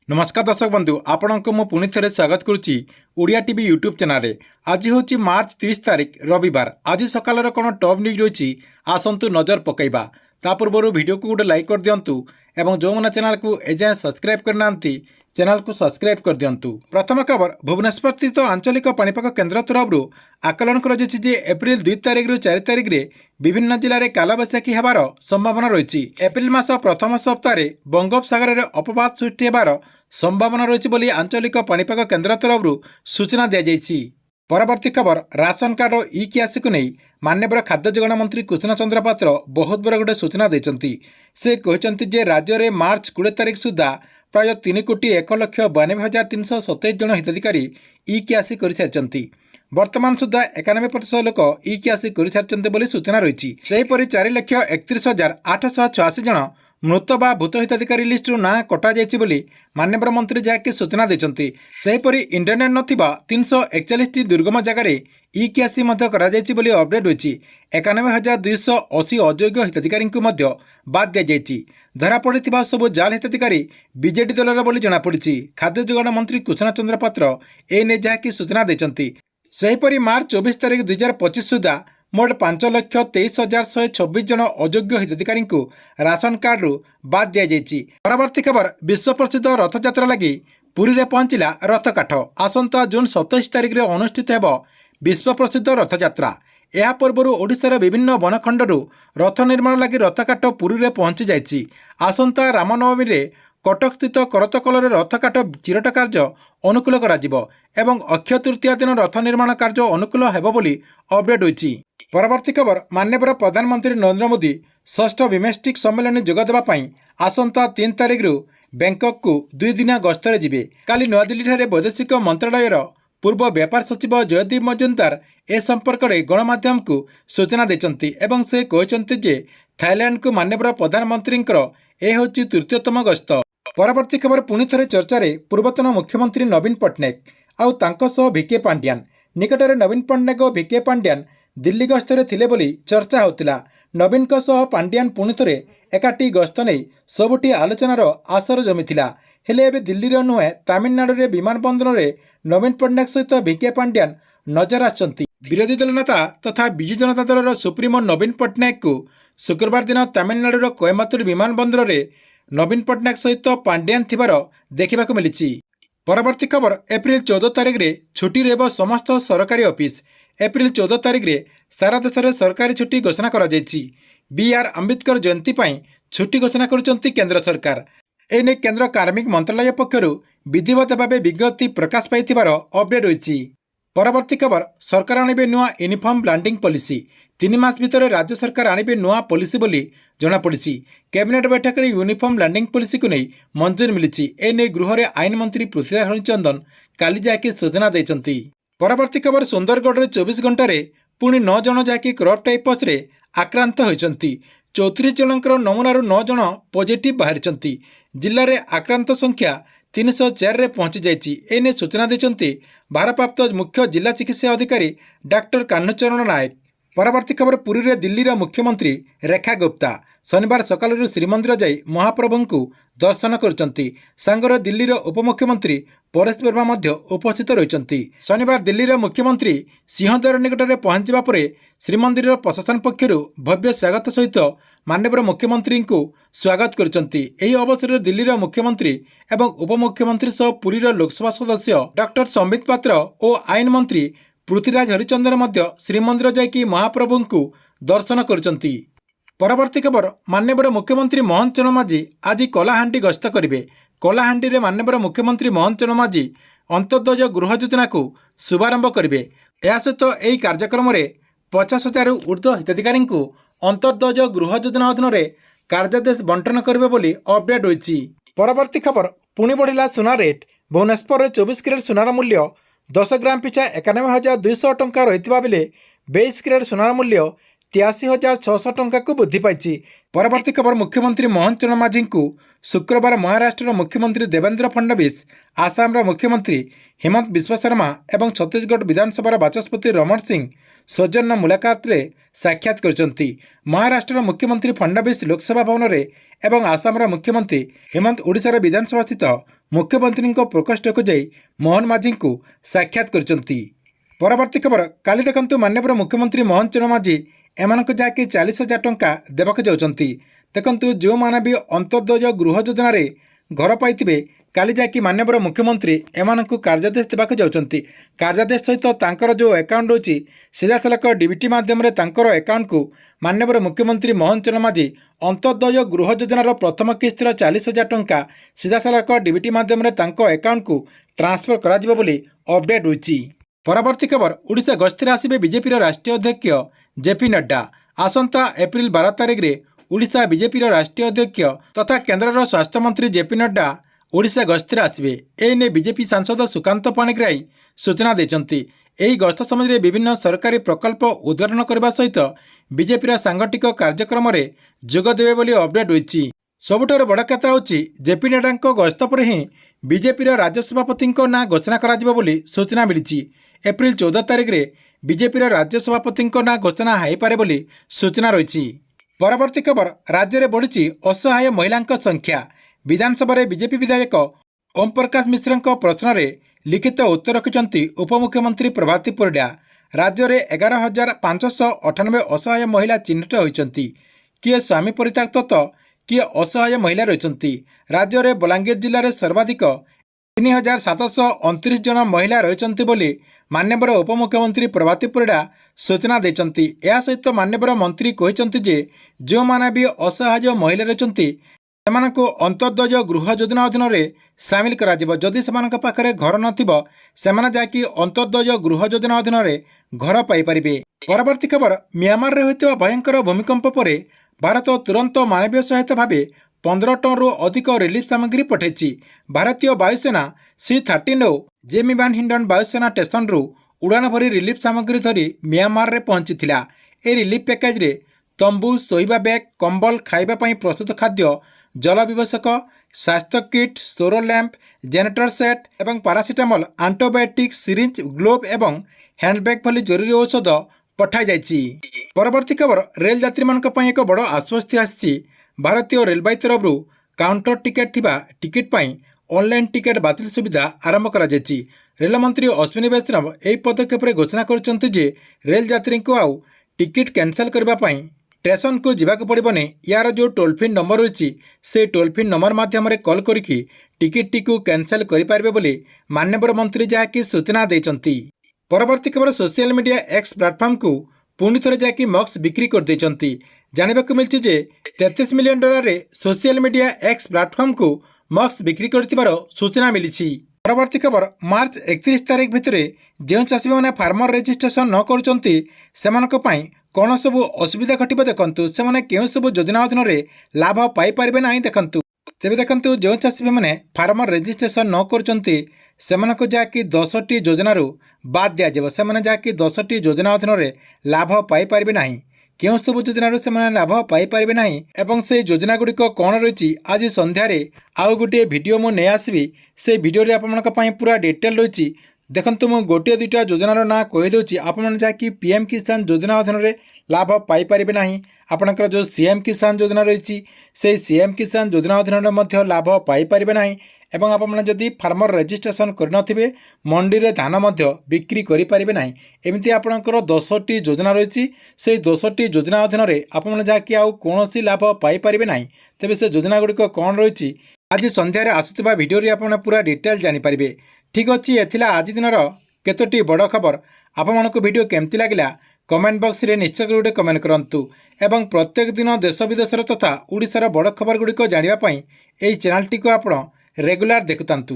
नमस्कार दर्शक बंधु आपणक मु पुणी थे स्वागत करुच्ची ओडिया टीवी यूट्यूब चैनल। आज हूँ मार्च 30 तारीख रविवार। आज सकाल कौन टॉप न्यूज रही आसतु नजर पकईबा। ता पूर्व वीडियो को गोटे लाइक कर दिंतु और जो मैंने चैनल को एजाए सब्सक्राइब करना चैनल को सब्सक्राइब कर दिंतु। प्रथम खबर भुवनेश्वर स्थित आंचलिक पाणीपाग केन्द्र तरफ आकलन कर एप्रिल 2 तारिख रु 4 तारिख में विभिन्न जिले में कालबैशाखी होबार संभावना रही। एप्रिल मास प्रथम सप्ताह बंगोपसागर में अपवाद सृष्टि होबार संभावना रही बोली आंचलिक पाणीपाग केन्द्र तरफ सूचना दी जाइछि। परवर्ती खबर राशन कार्ड ई कियासी को नहीं माननीय खाद्य जोगाण मंत्री कृष्ण चंद्र पात्र बहुत बड़ गोटे सूचना देते। से कहते जे राज्य में मार्च 20 तारिख सुधा प्राय 3,01,92,327 जन हिताधिकारी ई कियासी कर सारी। वर्तमान सुधा 91% लोक ई कियासी कर सारी बोली सूचना रही। सेहीपरि 4,31,886 जन मृत बा भूत हिताधिकारी लिस्टू ना कटा जाइए माननीय मंत्री जहाँकि सूचना देते। सेहीपरि इंटरनेट नथिबा 341 दुर्गम जगार ई कियासी अपडेट होती। 91,280 अयोग्य हिताधिकारी बाद दी जाइए। धरा पड़ी सबू जाल हिताधिकारी बीजेडी दलर बोली जनापड़ी। खाद्य जोगाण मंत्री कृष्ण चंद्र पात्र एने जहाँकि सूचना देते। सेहीपरि मार्च 24 तारिख 2025 सुधा मोट 5,23,126 जन अयोग्य हिताधिकारी राशन कार्ड बाद दी जाइए। परवर्ती खबर विश्व प्रसिद्ध रथयात्रा लगी पुरी में पहुंचला रथकाठ। आसंता जून 27 तारिख में अनुष्ठित होब विश्व प्रसिद्ध रथयात्रा। यह पूर्व ओडिशार विभिन्न वनखंडरू रथ निर्माण लगी रथकाठ पुरी में पहुंची जाइए। आसंता रामनवमी में कटक स्थित करतकल रथकाठ चिरट कार्य अनुकूल करा एवं अक्षय तृतीया दिन रथ निर्माण कार्य अनुकूल होब बोली अपडेट होती। परवर्ती खबर माननीय प्रधानमंत्री नरेंद्र मोदी 6ठ बिमेस्टिक सम्मेलन जोगदेवाई आसंता 3 तारिख बैंकक को 2 दिनिया गस्तर जिबे। काली नवा दिल्ली ठारे वैदेशिक मंत्रालयर पूर्व व्यापार सचिव जयदीप मजुमदार ए संपर्क में गणमाध्यम को सूचना देते एवं से कहते जे थाईलैंड को माननीय प्रधानमंत्री यह हूँ तृतीयतम गस्त। परवर्ती खबर पुणी थे चर्चा पूर्वतन मुख्यमंत्री नवीन पट्टनायक आउ भिके पांड्यान। निकटरे नवीन पट्टनायक और भिके पांड्यान दिल्ली गस्तर थिले बोली चर्चा होतिला। नवीन पांड्यान पुणी थे एकाठी गस्त नहीं सबुठी आलोचनार आसर जमीथिला। हेले एबे दिल्ली नुहे तमिलनाडु रे विमान बंदर में नवीन पट्टनायक सहित भिके पांड्यान नजर आछंती। विरोधी दल नेता तथा विजु जनता दलर सुप्रीमो नवीन पट्टनायक को शुक्रवार दिन तमिलनाडुर कोयम्बटूर विमान बंदर में नवीन पट्टनायक सहित पांड्यान थिबार देखा मिली। परवर्ती खबर एप्रिल 14 तारिख में छुट्टी रहिब समस्त सरकारी ऑफिस। एप्रिल 14 तारिख में सारा देश में सरकारी छुट्टी घोषणा करा जायछि। BR अम्बेडकर जयंती पर छुट्टी घोषणा करुछंती केंद्र सरकार। एने केंद्र कार्मिक मंत्रालय पक्षर विधिवत भाव विज्ञप्ति प्रकाश पाइथिबार अपडेट होइछि। परवर्ती खबर सरकार आणिबे नुआ यूनिफॉर्म ब्रांडिंग पॉलिसी। 3 मास भितर राज्य सरकार आणिबे नुआ पॉलिसी बोली जनापड़ी। कैबिनेट बैठक में यूनिफॉर्म ब्रांडिंग पॉलिसी को नहीं मंजूरी मिली। एने गृह में आईन मंत्री पृथ्वीराज हरिचंदन काली जाकि सूचना देते। परवर्ती खबर सुंदरगढ़ में 24 घंटे पुणी 9 जन जाकि क्रॉप टाइफस रे आक्रांत होती। 34 जनकर नमूनार 9 जन पॉजिटिव बाहरी। जिले में आक्रांत संख्या 304 रे पहुंची जाइए। एने सूचना देते भारप्राप्त मुख्य जिला चिकित्सा अधिकारी डॉक्टर कान्हचरण नायक। परवर्ती खबर पुरी रे दिल्ली रा मुख्यमंत्री रेखा गुप्ता शनिवार सकाल श्रीमंदिर जाई महाप्रभु को दर्शन करचंती। सांगरे दिल्ली रो उपमुख्यमंत्री परेश वर्मा मध्य उपस्थित रहिचंती। शनिवार दिल्ली रो मुख्यमंत्री सिंहद्वार निकट में पहुंचवा पर श्रीमंदिर प्रशासन पक्षर भव्य स्वागत सहित माननीय मुख्यमंत्री को स्वागत करचंती। एही अवसर में दिल्ली रो मुख्यमंत्री एवं उपमुख्यमंत्री सह पुरी रो लोकसभा सदस्य डॉक्टर संबित पात्र और आईन मंत्री पृथ्वीराज हरिचंदन मध्य श्रीमंदिर जाकि महाप्रभु को दर्शन करचंती। परवर्ती खबर माननीय मुख्यमंत्री मोहन चरण माझी आज कलाहांडी गस्त करेंगे। कलाहांडी में माननीय मुख्यमंत्री मोहन चरण माझी अंत्योदय गृह योजना को शुभारंभ करेंगे। यह सहित यही कार्यक्रम में 50,000 ऊर्ध्व हिताधिकारी अंत्योदय गृह योजना अधीन कार्यादेश बंटन करेंगे बोली अपडेट होती। परवर्ती खबर पुणी बढ़िला सुना रेट। भुवनेश्वर 24 कैरेट सुनार मूल्य 10 ग्राम पिछा 91,200 टंका रही बेले 22 कैरेट सुनार मूल्य 83,600 टंका को वृद्धि पाई। परवर्ती खबर मुख्यमंत्री मोहन चरण माझी को शुक्रवार महाराष्ट्र मुख्यमंत्री देवेंद्र फडणवीस, आसाम मुख्यमंत्री हिमंत बिश्व शर्मा और छत्तीसगढ़ विधानसभा बाचस्पति रमण सिंह सौजन्य मुलाकात रे साक्षात करछंती। महाराष्ट्र मुख्यमंत्री फडणवीस लोकसभा भवन में एवं आसाम मुख्यमंत्री हिमंत ओडिशार विधानसभा स्थित मुख्यमंत्री प्रकोष्ठ को जाई मोहन माझी को साक्षात करछंती। परवर्ती खबर काली देखंतु माननीय मुख्यमंत्री मोहन चरण माझी एमानक जाकि 40,000 टंका देवाक जाउछंती। देखंतु जो माने भी अंत्योदय गृह योजना रे घर पाइथिबे काली जाकि माननीय मुख्यमंत्री एमानक कार्यादेश देवाक जाउछंती। कार्यादेश सहित तांकर जो अकाउंट रोची सीधासलख डीबीटी माध्यम रे तांकर अकाउंट को माननीय मुख्यमंत्री मोहन चरण माझी अंत्योदय गृह योजनार प्रथम किस्तिर 40,000 टंका सीधासलख डीबीटी माध्यम रे तांको अकाउंट को ट्रांसफर करा जिवो बोली अपडेट होईची। परवर्ती खबर ओडिशा गस्ती आसिबे बीजेपी राष्ट्रीय अध्यक्ष जेपी नड्डा। आसंता एप्रिल 12 तारिख रे ओडिशा बीजेपी राष्ट्रीय अध्यक्ष तथा केन्द्र स्वास्थ्य मंत्री जेपी नड्डा ओडिशा गस्ती आसिबे। एने बीजेपी सांसद सुकांत पाणिग्राही सूचना देछंती। एही गस्त समय विभिन्न सरकारी प्रकल्प उद्घाटन करने सहित बीजेपी सांगठनिक कार्यक्रम रे जोग देबे बोली अपडेट होईची। सबुठार बड़ कथा होची जेपी नड्डा गस्त पर ही बीजेपी राज्य सभापति ना घोषणा करा जिवो बोली सूचना मिली। एप्रिल 14 तारिख रे बीजेपी राज्य सभापति ना घोषणा हो पारे बोली सूचना रही। परवर्ती खबर राज्य में बढ़ी असहाय महिला संख्या। विधानसभा बीजेपी विधायक ओम प्रकाश मिश्र प्रश्न रे लिखित उत्तर रखिंट उपमुख्यमंत्री प्रभाती परिडा। राज्य में 11,598 असहाय महिला चिन्हित होती। किए स्वामी परित्यक्त तो किए असहाय महिला रही। राज्य में बलांगीर जिले में सर्वाधिक 3,729 जन महिला रही बोली माननीय उपमुख्यमंत्री प्रभाती परिडा सूचना देछंती। या सहित माननीय मंत्री कहते जे जो माने भी असहाय महिला रही सेमानकु अंत्योदय गृह योजना अधीन रे सामिल करा जिवो। जदि सेमानक पाखरे घर नथिबो सेमाने जाकी अंत्योदय गृह योजना अधीन रे घर पाई परिबे। परवर्ती खबर म्यांमार रे होइतबा भयंकर भूमिकंप परे भारत तुरंत मानवीय सहायता भावे 15 टन रु अधिक रिलीफ सामग्री पठाई। भारतीय वायुसेना C-39 जेमी वान हिंडन वायुसेना स्टेशन रु उड़ान भरी रिलीफ सामग्री धरी म्यांमार रे पहुंची। ए रिलीफ पैकेज रे तंबू, शोइबा बैग, कंबल, खाइबा पई प्रस्तुत खाद्य, जल विवशक, स्वास्थ्य किट, सौर लैंप, जेनेटर सेट एवं पारासीटामल, एंटीबायोटिक, सिरिंज, ग्लोव एवं हैंडबैग भली जरूरी औषध पठाई जाइछि। परवर्ती खबर रेल यात्री मानक पई एक बड़ आश्वस्ति आछि। भारतीय रेलवे तरफ काउंटर टिकेट थिबा टिकेट पई ऑनलाइन टिकेट बातिल सुविधा आरंभ करा जाइछि। रेल मंत्री अश्विनी वैष्णव एही पदक्षेप रे घोषणा करछन्ति जे रेल यात्री को आउ टिकेट कैंसल करबा पई स्टेशन को जीवाक पड़िबने। यार जो टोल फ्री नंबर रही से टोल फ्री नंबर माध्यम कॉल करके टिकेट टी को कैंसल करें बोली माननीय मंत्री जहाँकि सूचना देछंती। परवर्ती खबर सोशल मीडिया एक्स प्लेटफॉर्म को पुणी थे जहाँकि मक्स बिक्री कर देछंती। जानवाक मिली जे $33 मिलियन रे सोशल मीडिया एक्स प्लेटफॉर्म को मक्स बिक्री कर सूचना मिली। परवर्ती खबर मार्च 31 तारिख भितर जो चाषी मैंने फार्मर रजिस्ट्रेशन न कर कौन सब असुविधा घटो देखु से क्यों सब योजना अधीन में लाभ पाइपर ना देखु। तेज देखु जो चाषी मैंने फार्मर रजिस्ट्रेशन न कर जहाँकि 10टी योजन बाद दिज्व से जहाँकि 10टी योजना अधीन में लाभ पाइपर ना क्यों सब योजन से लाभ पाइपर ना एवं से योजना गुड़िक कौन रही आज संध्यारे आउ गोटे भिडियो मुझे आसबि से भिडियो आपंपाई पूरा डिटेल रही। देखंतु मु गोटे दुईटा योजनार ना कहीदे आपन जहाँकि पीएम किसान योजना अधीन में लाभ पाइपर ना। आपणकर जो सीएम किसान योजना रही से सीएम किसान योजना अधीन में लाभ पाइपर ना। एवं आपड़ी फार्मर रजिस्ट्रेशन करनथिबे मंडी रे धान बिक्री करें ना। एमती आपणकर 10टी योजना रही से 10टी योजना अधीन में आपन जहाँकि आउ कौन लाभ पाइपर ना। तेज से योजना गुड़िक कौन रही आज संध्यारे आसुवा भिडियो आपन पूरा डिटेल जानीपारे। ठीक अच्छे एथिला आज दिनर केतोटी बड़ खबर। आपको भिडियो केमती लगिला कमेंट बॉक्स रे निश्चय गोटे कमेंट करंतु एवं प्रत्येक दिन देश विदेशर तथा ओडिशार बड़ खबर गुड़िक जानिबा पई एई चैनल टी को आपण रेगुलर देखुतांतु।